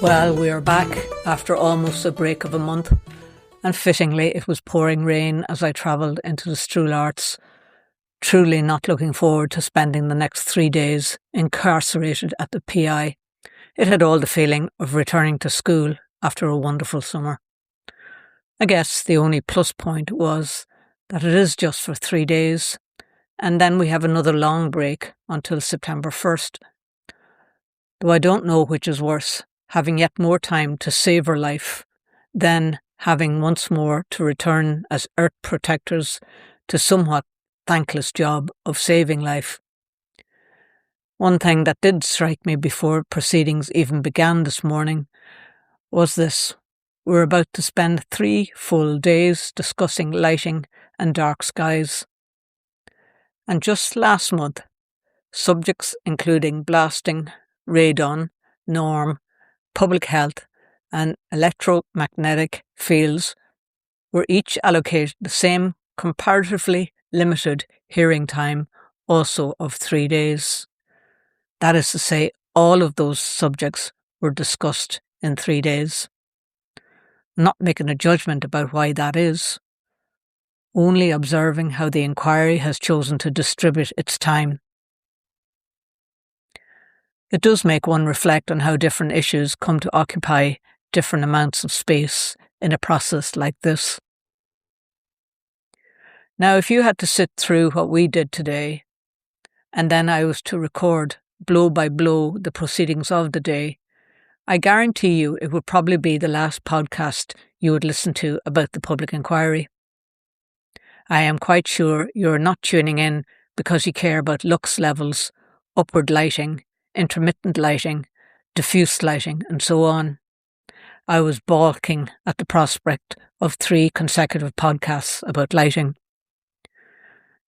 Well, we are back after almost a break of a month, and fittingly it was pouring rain as I travelled into the Strual Arts, truly not looking forward to spending the next 3 days incarcerated at the PI. It had all the feeling of returning to school after a wonderful summer. I guess the only plus point was that it is just for 3 days, and then we have another long break until September 1st. Though I don't know which is worse, having yet more time to savour life, than having once more to return as earth protectors to somewhat thankless job of saving life. One thing that did strike me before proceedings even began this morning was this. We're about to spend 3 full days discussing lighting and dark skies. And just last month, subjects including blasting, radon, norm, public health and electromagnetic fields were each allocated the same comparatively limited hearing time, also of 3 days. That is to say, all of those subjects were discussed in 3 days. I'm not making a judgment about why that is, only observing how the inquiry has chosen to distribute its time. It does make one reflect on how different issues come to occupy different amounts of space in a process like this. Now, if you had to sit through what we did today, and then I was to record blow by blow the proceedings of the day, I guarantee you it would probably be the last podcast you would listen to about the public inquiry. I am quite sure you're not tuning in because you care about lux levels, upward lighting, intermittent lighting, diffuse lighting, and so on. I was balking at the prospect of 3 consecutive podcasts about lighting.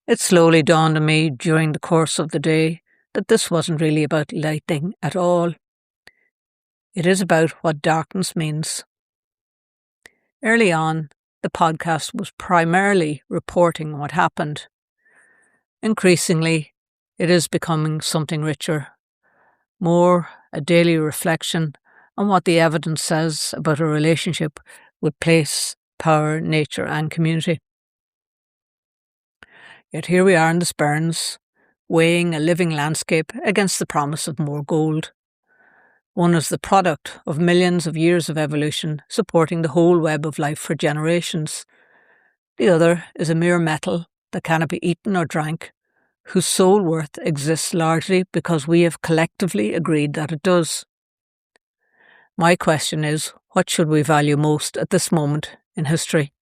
It slowly dawned on me during the course of the day that this wasn't really about lighting at all. It is about what darkness means. Early on, the podcast was primarily reporting what happened. Increasingly, it is becoming something richer, more a daily reflection on what the evidence says about a relationship with place, power, nature and community. Yet here we are in the Sperrins, weighing a living landscape against the promise of more gold. One is the product of millions of years of evolution supporting the whole web of life for generations. The other is a mere metal that cannot be eaten or drank, whose sole worth exists largely because we have collectively agreed that it does. My question is, what should we value most at this moment in history?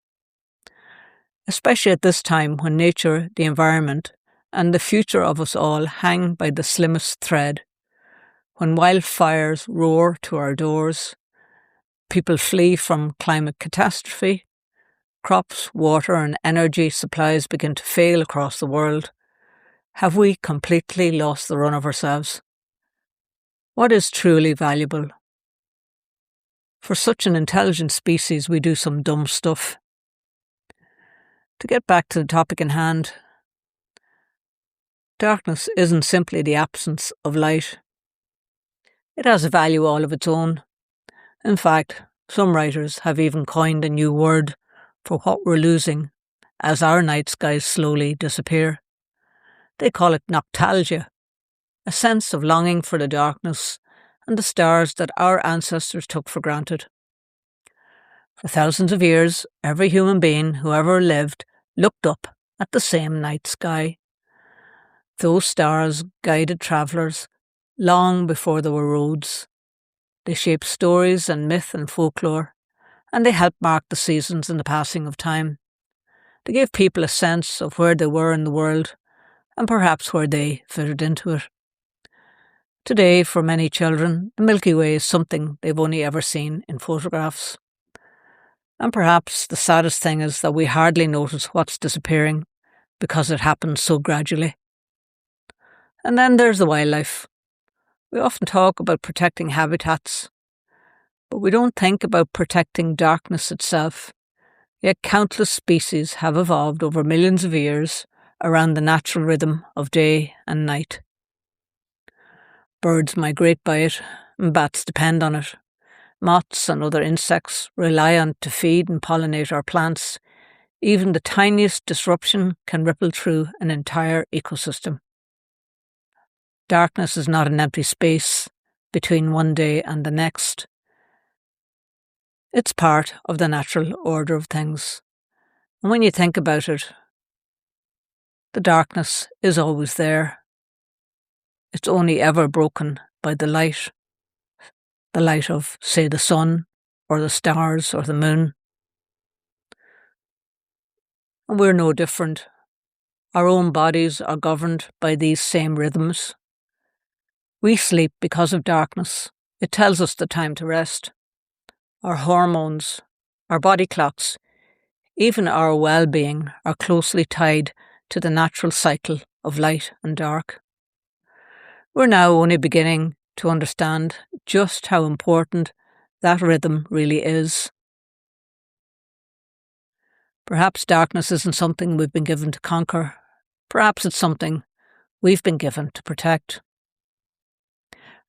Especially at this time when nature, the environment, and the future of us all hang by the slimmest thread, when wildfires roar to our doors, people flee from climate catastrophe, crops, water and energy supplies begin to fail across the world. Have we completely lost the run of ourselves? What is truly valuable? For such an intelligent species, we do some dumb stuff. To get back to the topic in hand, darkness isn't simply the absence of light. It has a value all of its own. In fact, some writers have even coined a new word for what we're losing as our night skies slowly disappear. They call it noctalgia, a sense of longing for the darkness and the stars that our ancestors took for granted. For thousands of years, every human being who ever lived looked up at the same night sky. Those stars guided travellers long before there were roads. They shaped stories and myth and folklore, and they helped mark the seasons and the passing of time. They gave people a sense of where they were in the world, and perhaps where they fitted into it. Today, for many children, the Milky Way is something they've only ever seen in photographs. And perhaps the saddest thing is that we hardly notice what's disappearing because it happens so gradually. And then there's the wildlife. We often talk about protecting habitats, but we don't think about protecting darkness itself. Yet countless species have evolved over millions of years around the natural rhythm of day and night. Birds migrate by it, and bats depend on it, Moths and other insects rely on it to feed and pollinate our plants. Even the tiniest disruption can ripple through an entire ecosystem. Darkness is not an empty space between one day and the next. It's part of the natural order of things. And when you think about it, the darkness is always there. It's only ever broken by the light of, say, the sun or the stars or the moon. And we're no different. Our own bodies are governed by these same rhythms. We sleep because of darkness. It tells us the time to rest. Our hormones, our body clocks, even our well-being are closely tied to the natural cycle of light and dark. We're now only beginning to understand just how important that rhythm really is. Perhaps darkness isn't something we've been given to conquer. Perhaps it's something we've been given to protect.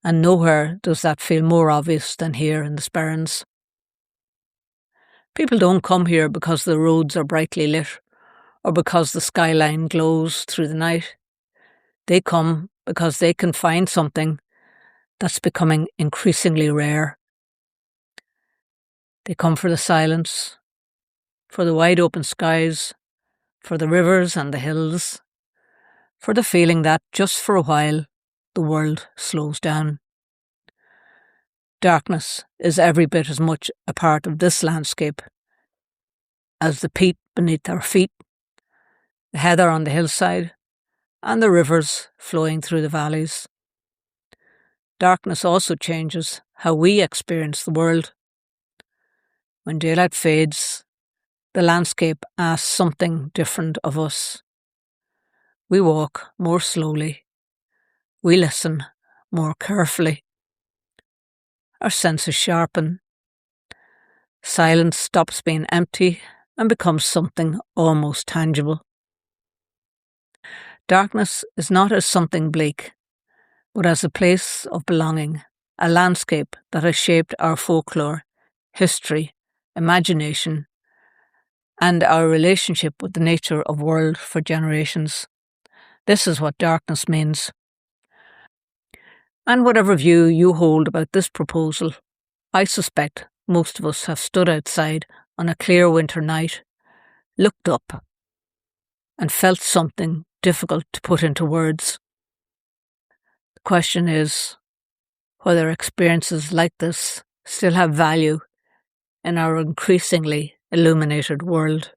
And nowhere does that feel more obvious than here in the Sperrins. People don't come here because the roads are brightly lit or because the skyline glows through the night. They come because they can find something that's becoming increasingly rare. They come for the silence, for the wide open skies, for the rivers and the hills, for the feeling that, just for a while, the world slows down. Darkness is every bit as much a part of this landscape as the peat beneath our feet, the heather on the hillside, and the rivers flowing through the valleys. Darkness also changes how we experience the world. When daylight fades, the landscape asks something different of us. We walk more slowly. We listen more carefully. Our senses sharpen. Silence stops being empty and becomes something almost tangible. Darkness is not as something bleak, but as a place of belonging, a landscape that has shaped our folklore, history, imagination, and our relationship with the nature of the world for generations. This is what darkness means. And whatever view you hold about this proposal, I suspect most of us have stood outside on a clear winter night, looked up, and felt something difficult to put into words. The question is whether experiences like this still have value in our increasingly illuminated world.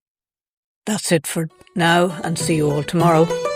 That's it for now, and see you all tomorrow.